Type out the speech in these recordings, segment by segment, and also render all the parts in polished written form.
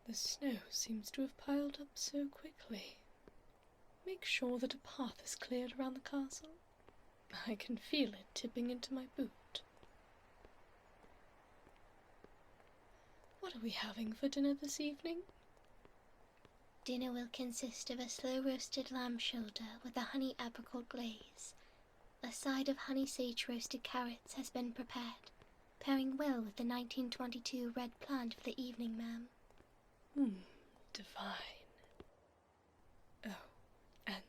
The snow seems to have piled up so quickly. Make sure that a path is cleared around the castle. I can feel it tipping into my boot. What are we having for dinner this evening? Dinner will consist of a slow-roasted lamb shoulder with a honey apricot glaze. A side of honey sage roasted carrots has been prepared, pairing well with the 1922 red planned for the evening, ma'am. Divine. Oh, and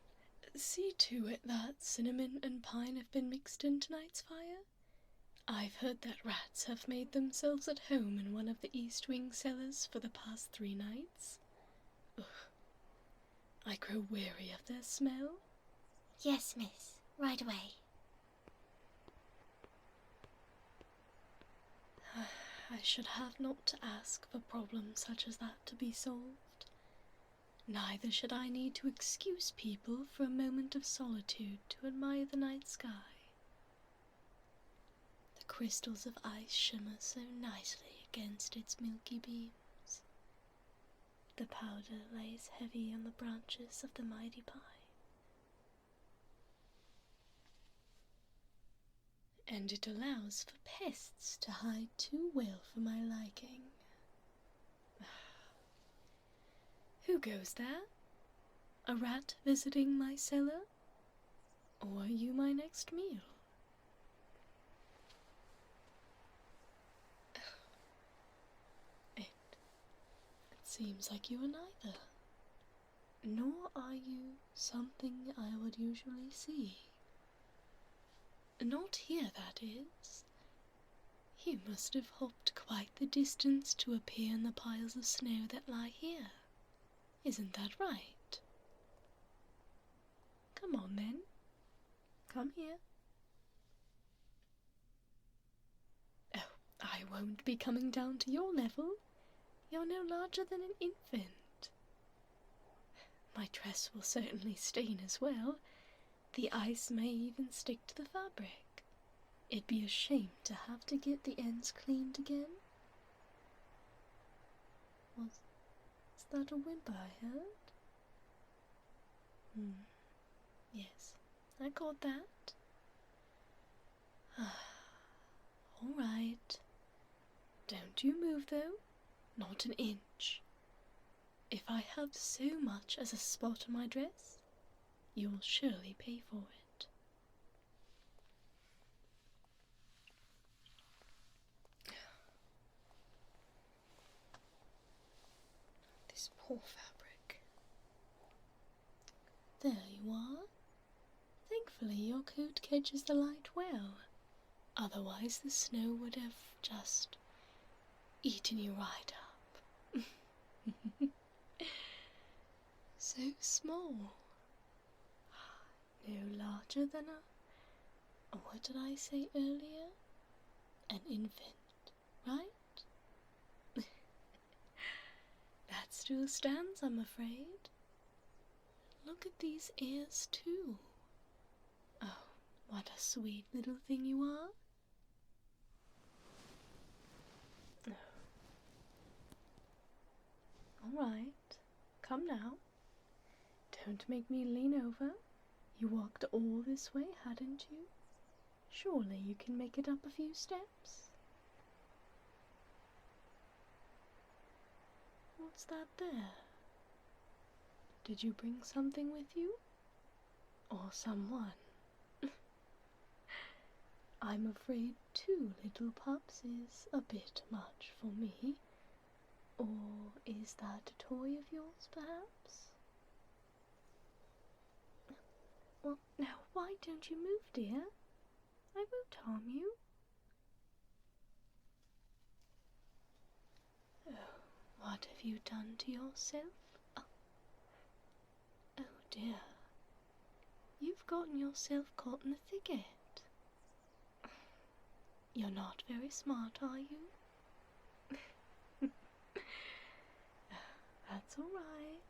see to it that cinnamon and pine have been mixed in tonight's fire. I've heard that rats have made themselves at home in one of the East Wing cellars for the past 3 nights. Ugh. I grow weary of their smell. Yes, miss. Right away. I should have not to ask for problems such as that to be solved. Neither should I need to excuse people for a moment of solitude to admire the night sky. The crystals of ice shimmer so nicely against its milky beams. The powder lays heavy on the branches of the mighty pine. And it allows for pests to hide too well for my liking. Who goes there? A rat visiting my cellar? Or are you my next meal? It seems like you are neither. Nor are you something I would usually see. Not here, that is. You must have hopped quite the distance to appear in the piles of snow that lie here. Isn't that right? Come on, then. Come here. Oh, I won't be coming down to your level. You're no larger than an infant. My dress will certainly stain as well. The ice may even stick to the fabric. It'd be a shame to have to get the ends cleaned again. Was that a whimper I heard? Yes, I caught that. All right. Don't you move, though. Not an inch. If I have so much as a spot on my dress, you'll surely pay for it. This poor fabric. There you are. Thankfully your coat catches the light well. Otherwise the snow would have just eaten you right up. So small. No larger than what did I say earlier? An infant, right? That still stands, I'm afraid. Look at these ears, too. Oh, what a sweet little thing you are. All right, come now. Don't make me lean over. You walked all this way, hadn't you? Surely you can make it up a few steps. What's that there? Did you bring something with you? Or someone? I'm afraid 2 little pups is a bit much for me. Or is that a toy of yours, perhaps? Well, now, why don't you move, dear? I won't harm you. Oh, what have you done to yourself? Oh dear. You've gotten yourself caught in the thicket. You're not very smart, are you? That's all right.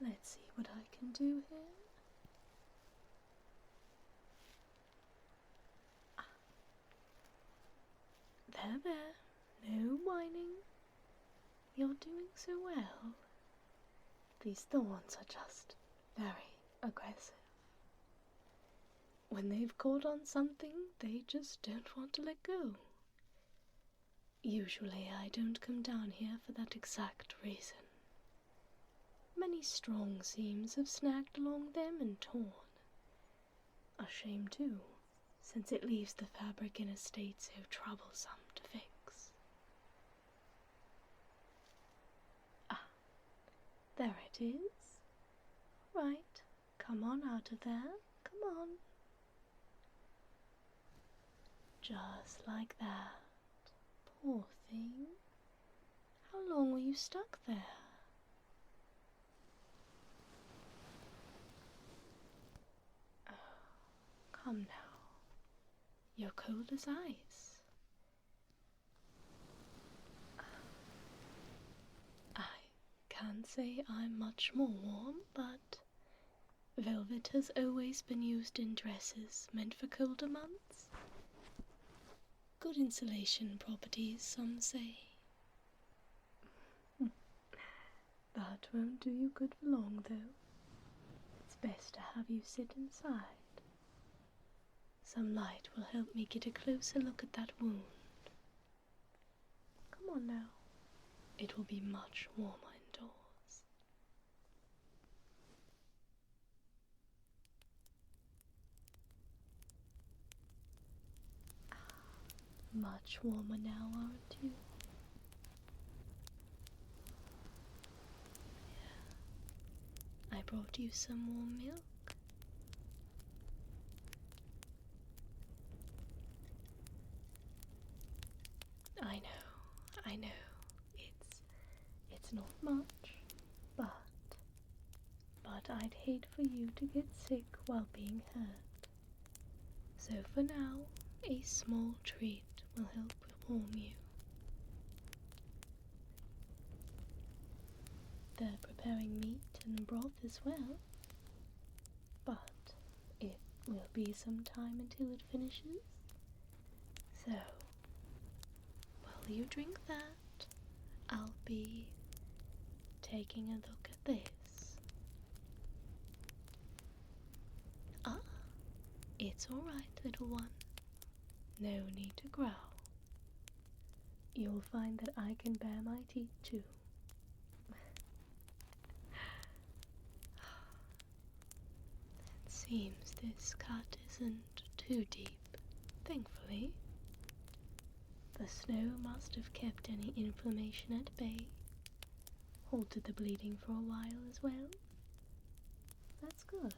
Let's see what I can do here. There, no whining. you're doing so well. These thorns are just very aggressive. When they've caught on something, they just don't want to let go. Usually I don't come down here for that exact reason. Many strong seams have snagged along them and torn. A shame too, since it leaves the fabric in a state so troublesome to fix. Ah, there it is. Right, come on out of there, come on. Just like that. Poor thing. How long were you stuck there? Oh, come now. You're cold as ice. I can't say I'm much more warm, but velvet has always been used in dresses meant for colder months. Good insulation properties, some say. That won't do you good for long, though. It's best to have you sit inside. Some light will help me get a closer look at that wound. Come on now. It will be much warmer indoors. Much warmer now, aren't you? Yeah. I brought you some warm milk. I know. It's not much, but I'd hate for you to get sick while being hurt. So for now, a small treat will help warm you. They're preparing meat and broth as well, but it will be some time until it finishes. So, while you drink that, I'll be taking a look at this. Ah, it's all right, little one. No need to growl. You'll find that I can bare my teeth too. It seems this cut isn't too deep, thankfully. The snow must have kept any inflammation at bay, halted the bleeding for a while as well. That's good.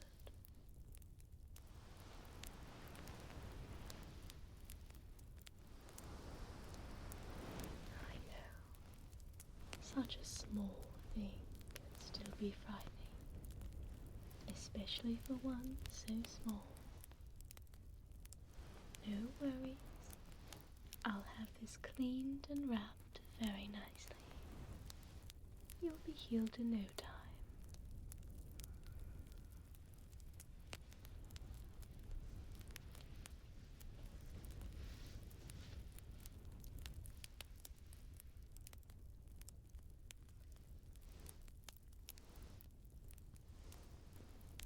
I know. Such a small thing can still be frightening, especially for one so small. No worries. I'll have this cleaned and wrapped very nicely. You'll be healed in no time.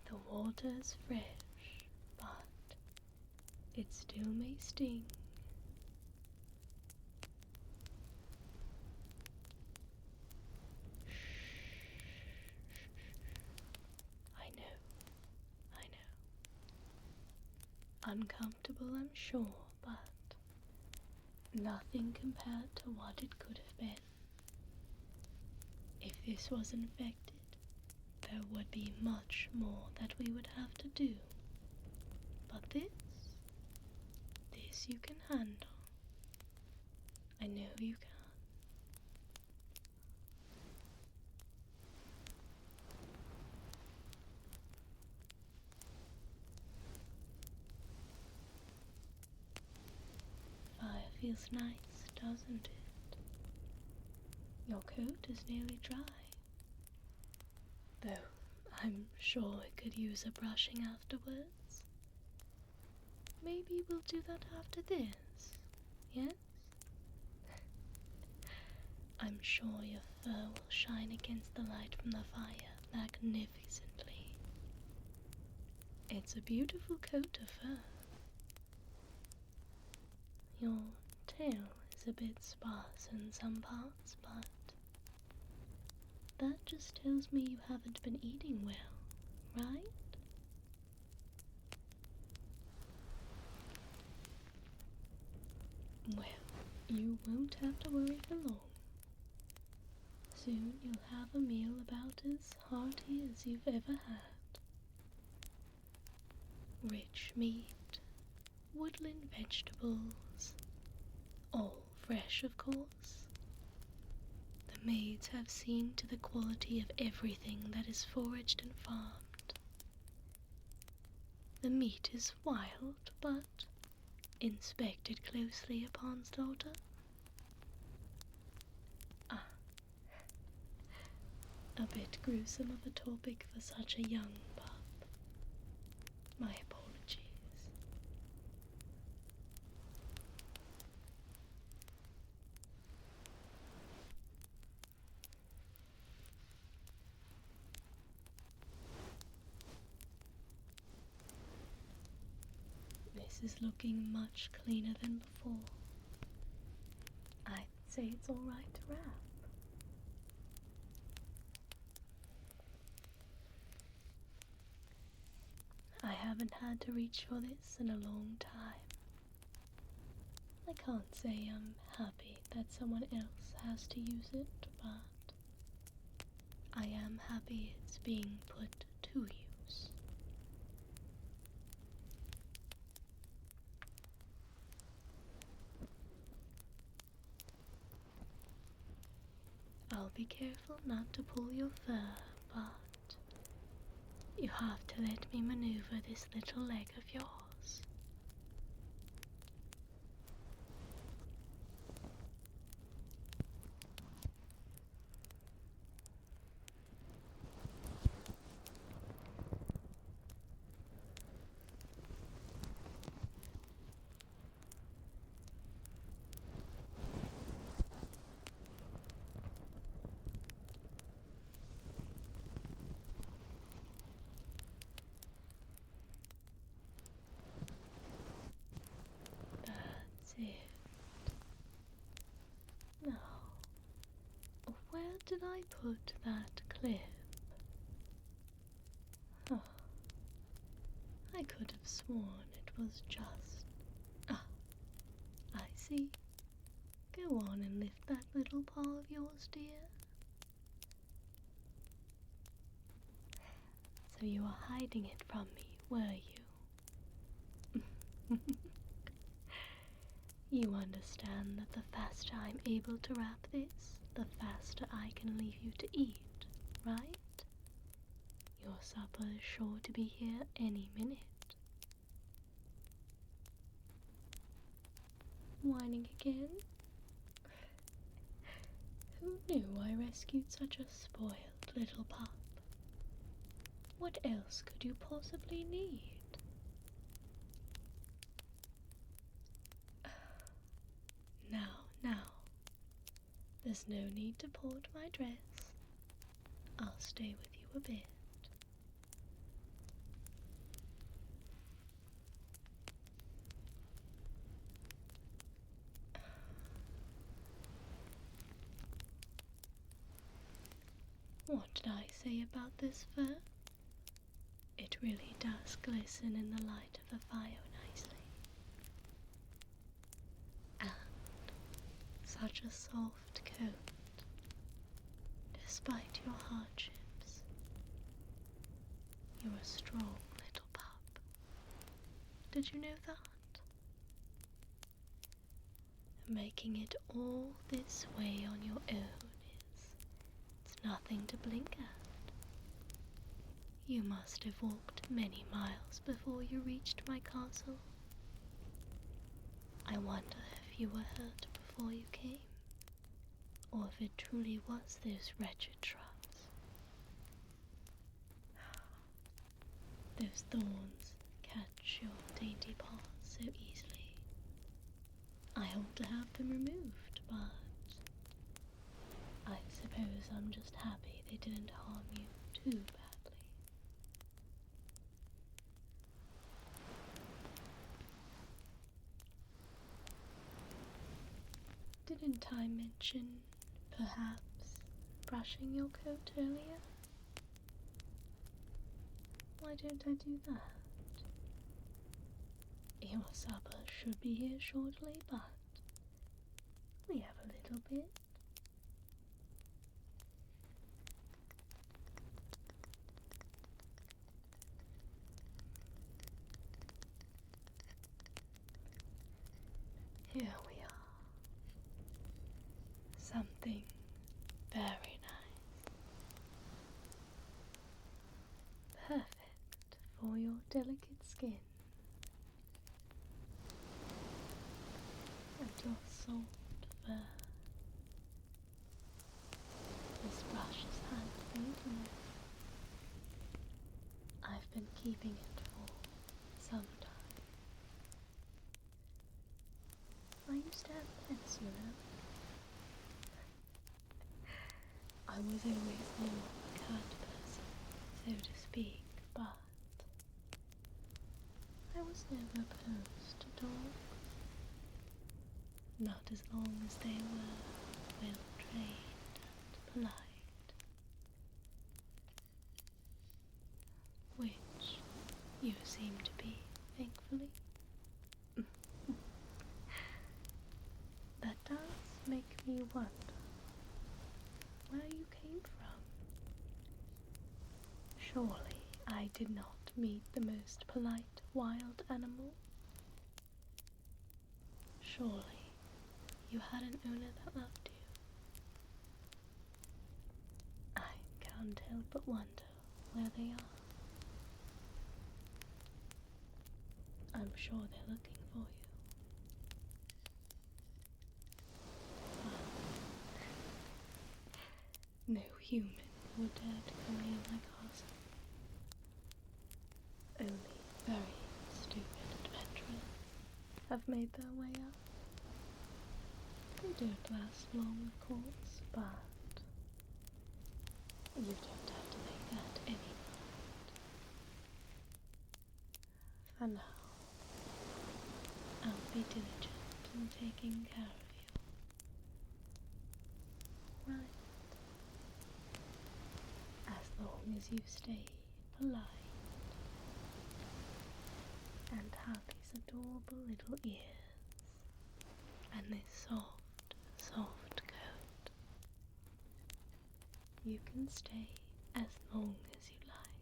The water's fresh, but it still may sting. I know. Uncomfortable, I'm sure, but nothing compared to what it could have been. If this was infected, there would be much more that we would have to do. But this you can handle. I know you can. Fire feels nice, doesn't it? Your coat is nearly dry. Though I'm sure it could use a brushing afterwards. Maybe we'll do that after this, yes? I'm sure your fur will shine against the light from the fire magnificently. It's a beautiful coat of fur. Your tail is a bit sparse in some parts, but that just tells me you haven't been eating well, right? Well, you won't have to worry for long. Soon you'll have a meal about as hearty as you've ever had. Rich meat, woodland vegetables, all fresh of course. The maids have seen to the quality of everything that is foraged and farmed. The meat is wild, but inspected closely upon slaughter. A bit gruesome of a topic for such a young pup. My apologies. This is looking much cleaner than before. I'd say it's alright to wrap. I haven't had to reach for this in a long time. I can't say I'm happy that someone else has to use it, but I am happy it's being put to use. I'll be careful not to pull your fur, but you have to let me maneuver this little leg of yours. Now, where did I put that clip? Oh, I could have sworn it was just... I see. Go on and lift that little paw of yours, dear. So you were hiding it from me, were you? You understand that the faster I'm able to wrap this, the faster I can leave you to eat, right? Your supper is sure to be here any minute. Whining again? Who knew I rescued such a spoiled little pup? What else could you possibly need? Now, there's no need to port my dress. I'll stay with you a bit. What did I say about this fur? It really does glisten in the light of the fire nicely. And such a soft coat, despite your hardships. You're a strong little pup. Did you know that? Making it all this way on your own it's nothing to blink at. You must have walked many miles before you reached my castle. I wonder if you were hurt before you came, or if it truly was those wretched shrubs. Those thorns catch your dainty paws so easily. I hope to have them removed, but I suppose I'm just happy they didn't harm you too badly. Didn't I mention, perhaps, brushing your coat earlier? Why don't I do that? Your supper should be here shortly, but we have a little bit. Here we are. Something very nice. Perfect for your delicate skin and your soft fur. This brush is handmade. I've been keeping it for some time. I used to have pets, you know. I was always more a cat person, so to speak, but I was never opposed to dogs. Not as long as they were well trained and polite. Which you seem to be, thankfully. That does make me wonder where you came from. Surely I did not meet the most polite wild animal. Surely you had an owner that loved you. I can't help but wonder where they are. I'm sure they're looking for you. No human would dare to come here like us. Only very stupid adventurers have made their way up. They don't last long, of course, but you don't have to make that any mind. For now, I'll be diligent in taking care of you. Right? As long as you stay polite and have these adorable little ears and this soft, soft coat, you can stay as long as you like.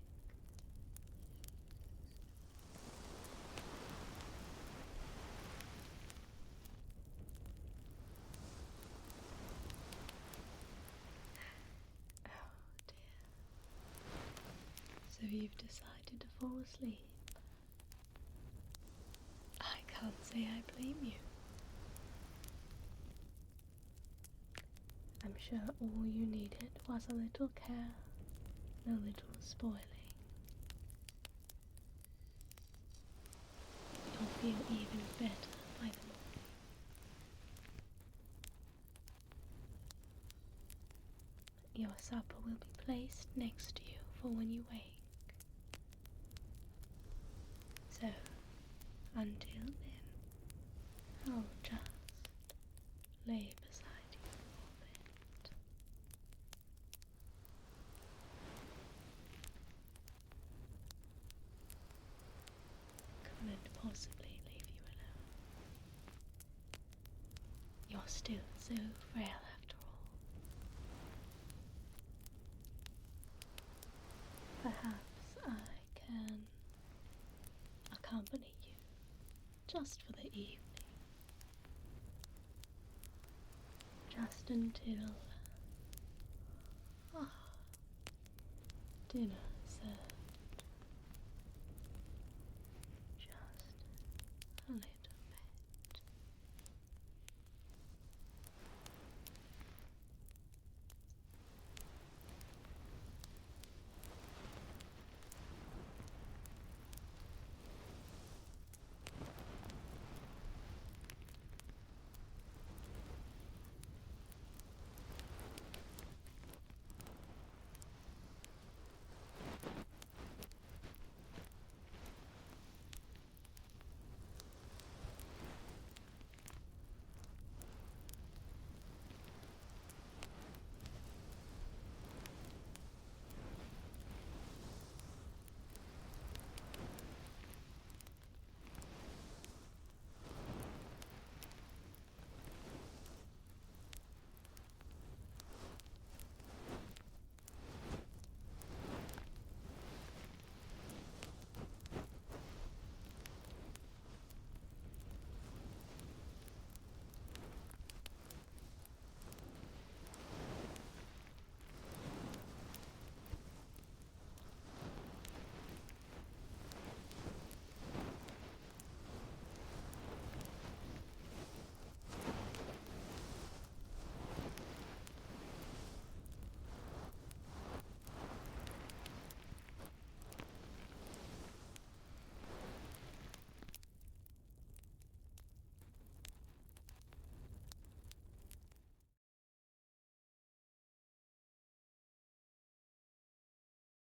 Oh dear. So you've decided to fall asleep. I can't say I blame you. I'm sure all you needed was a little care, a little spoiling. You'll feel even better by the morning. Your supper will be placed next to you for when you wake. So, until then, I'll just lay beside you for a bit. Couldn't possibly leave you alone. You're still so frail after all. Perhaps I can accompany you just for the evening. Just until dinner served. Just a little.